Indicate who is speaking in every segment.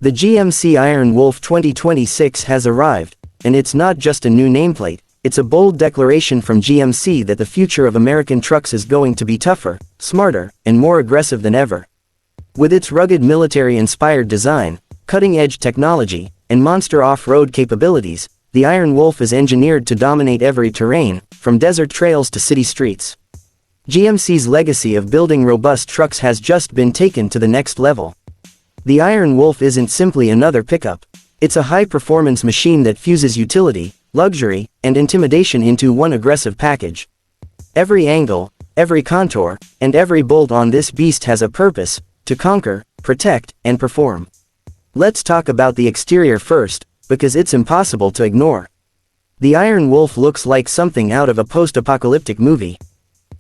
Speaker 1: The GMC Iron Wolf 2026 has arrived, and it's not just a new nameplate, it's a bold declaration from GMC that the future of American trucks is going to be tougher, smarter, and more aggressive than ever. With its rugged military-inspired design, cutting-edge technology, and monster off-road capabilities, the Iron Wolf is engineered to dominate every terrain, from desert trails to city streets. GMC's legacy of building robust trucks has just been taken to the next level. The Iron Wolf isn't simply another pickup. It's a high-performance machine that fuses utility, luxury, and intimidation into one aggressive package. Every angle, every contour, and every bolt on this beast has a purpose: to conquer, protect, and perform. Let's talk about the exterior first, because it's impossible to ignore. The Iron Wolf looks like something out of a post-apocalyptic movie.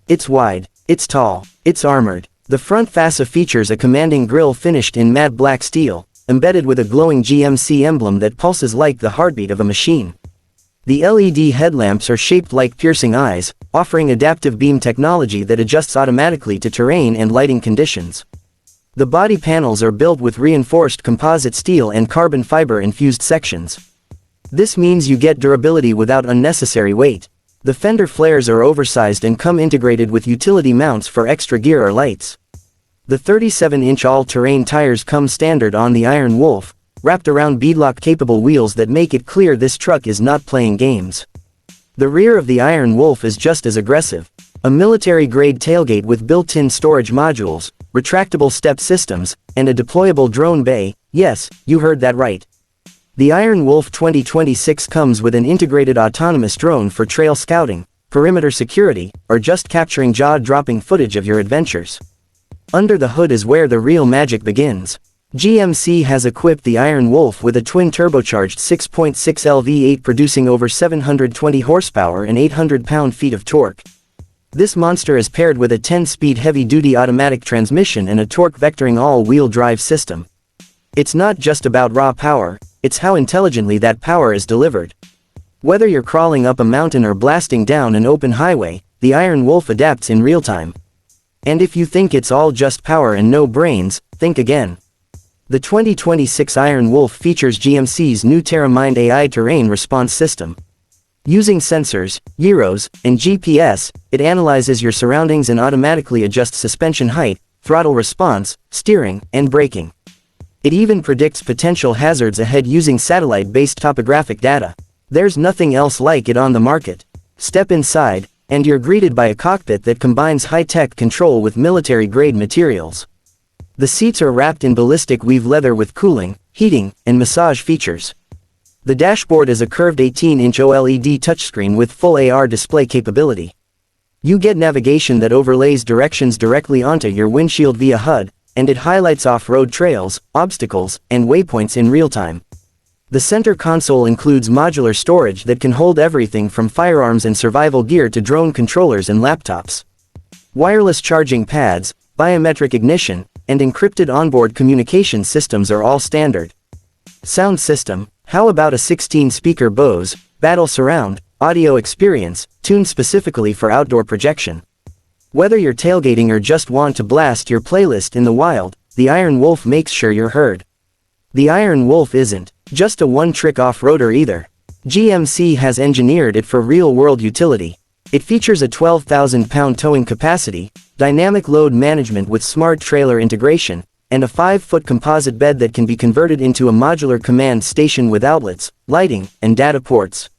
Speaker 1: It's wide, it's tall, it's armored. The front fascia features a commanding grille finished in matte black steel, embedded with a glowing GMC emblem that pulses like the heartbeat of a machine. The LED headlamps are shaped like piercing eyes, offering adaptive beam technology that adjusts automatically to terrain and lighting conditions. The body panels are built with reinforced composite steel and carbon fiber-infused sections. This means you get durability without unnecessary weight. The fender flares are oversized and come integrated with utility mounts for extra gear or lights. The 37-inch all-terrain tires come standard on the Iron Wolf, wrapped around beadlock-capable wheels that make it clear this truck is not playing games. The rear of the Iron Wolf is just as aggressive. A military-grade tailgate with built-in storage modules, retractable step systems, and a deployable drone bay. Yes, you heard that right. The Iron Wolf 2026 comes with an integrated autonomous drone for trail scouting, perimeter security, or just capturing jaw-dropping footage of your adventures. Under the hood is where the real magic begins. GMC has equipped the Iron Wolf with a twin-turbocharged 6.6L V8 producing over 720 horsepower and 800 pound-feet of torque. This monster is paired with a 10-speed heavy-duty automatic transmission and a torque vectoring all-wheel drive system. It's not just about raw power, it's how intelligently that power is delivered. Whether you're crawling up a mountain or blasting down an open highway, the Iron Wolf adapts in real time. And if you think it's all just power and no brains, think again. The 2026 Iron Wolf features GMC's new TerraMind AI terrain response system. Using sensors, gyros, and GPS, it analyzes your surroundings and automatically adjusts suspension height, throttle response, steering, and braking. It even predicts potential hazards ahead using satellite-based topographic data. There's nothing else like it on the market. Step inside, and you're greeted by a cockpit that combines high-tech control with military-grade materials. The seats are wrapped in ballistic weave leather with cooling, heating, and massage features. The dashboard is a curved 18-inch OLED touchscreen with full AR display capability. You get navigation that overlays directions directly onto your windshield via HUD, and it highlights off-road trails, obstacles, and waypoints in real time. The center console includes modular storage that can hold everything from firearms and survival gear to drone controllers and laptops. Wireless charging pads, biometric ignition, and encrypted onboard communication systems are all standard. Sound system: how about a 16-speaker Bose Battle Surround audio experience, tuned specifically for outdoor projection? Whether you're tailgating or just want to blast your playlist in the wild, the Iron Wolf makes sure you're heard. The Iron Wolf isn't just a one-trick off-roader either. GMC has engineered it for real-world utility. It features a 12,000-pound towing capacity, dynamic load management with smart trailer integration, and a 5-foot composite bed that can be converted into a modular command station with outlets, lighting, and data ports.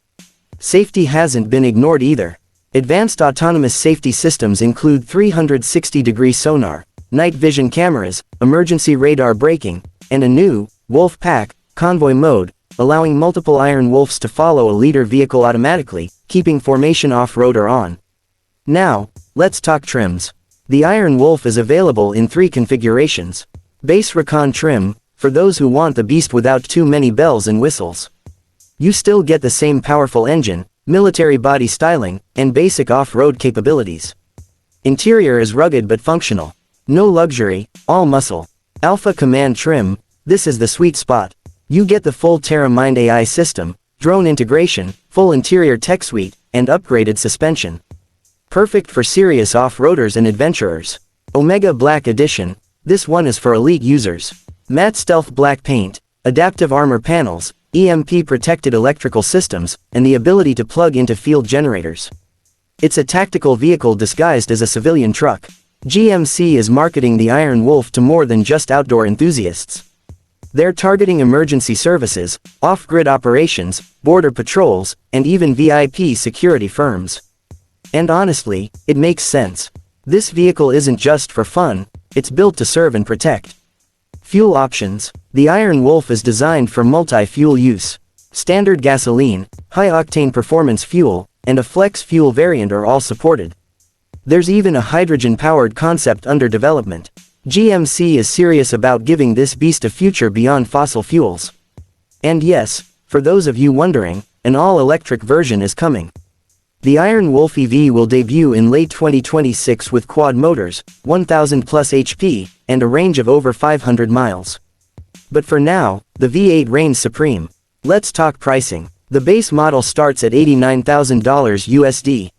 Speaker 1: Safety hasn't been ignored either. Advanced autonomous safety systems include 360-degree sonar, night vision cameras, emergency radar braking, and a new Wolf Pack convoy mode, allowing multiple Iron Wolves to follow a leader vehicle automatically, keeping formation off-road or on. Now, let's talk trims. The Iron Wolf is available in 3 configurations. Base Recon trim, for those who want the beast without too many bells and whistles. You still get the same powerful engine, military body styling, and basic off-road capabilities. Interior is rugged but functional. No luxury, all muscle. AlphaCommand trim, this is the sweet spot. You get the full TerraMind AI system, drone integration, full interior tech suite, and upgraded suspension. Perfect for serious off-roaders and OmegaBlack edition, this one is for elite users. Matte stealth black paint, adaptive armor panels, EMP-protected electrical systems, and the ability to plug into field generators. It's a tactical vehicle disguised as a civilian truck. GMC is marketing the Iron Wolf to more than just outdoor enthusiasts. They're targeting emergency services, off-grid operations, border patrols, and even VIP security firms. And honestly, it makes sense. This vehicle isn't just for fun, it's built to serve and protect. Fuel options. The Iron Wolf is designed for multi-fuel use. Standard gasoline, high-octane performance fuel, and a flex fuel variant are all supported. There's even a hydrogen-powered concept under development. GMC is serious about giving this beast a future beyond fossil fuels. And yes, for those of you wondering, an all-electric version is coming. The Iron Wolf EV will debut in late 2026 with quad motors, 1000 plus HP, and a range of over 500 miles. But for now, the V8 reigns supreme. Let's talk pricing. The base model starts at $89,000 USD.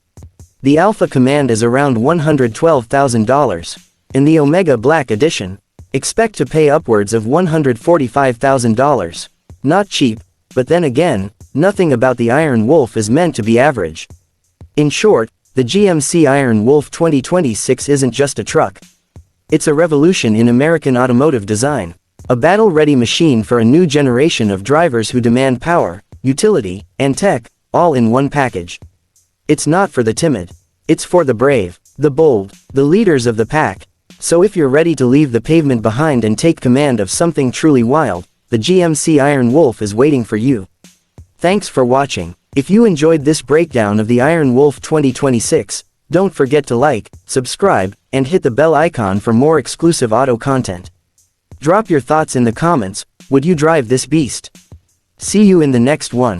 Speaker 1: The AlphaCommand is around $112,000. In the OmegaBlack edition, expect to pay upwards of $145,000. Not cheap, but then again, nothing about the Iron Wolf is meant to be average. In short, the GMC Iron Wolf 2026 isn't just a truck. It's a revolution in American automotive design. A battle-ready machine for a new generation of drivers who demand power, utility, and tech, all in one package. It's not for the timid. It's for the brave, the bold, the leaders of the pack. So if you're ready to leave the pavement behind and take command of something truly wild, the GMC Iron Wolf is waiting for you. Thanks for watching. If you enjoyed this breakdown of the Iron Wolf 2026, don't forget to like, subscribe, and hit the bell icon for more exclusive auto content. Drop your thoughts in the comments. Would you drive this beast? See you in the next one.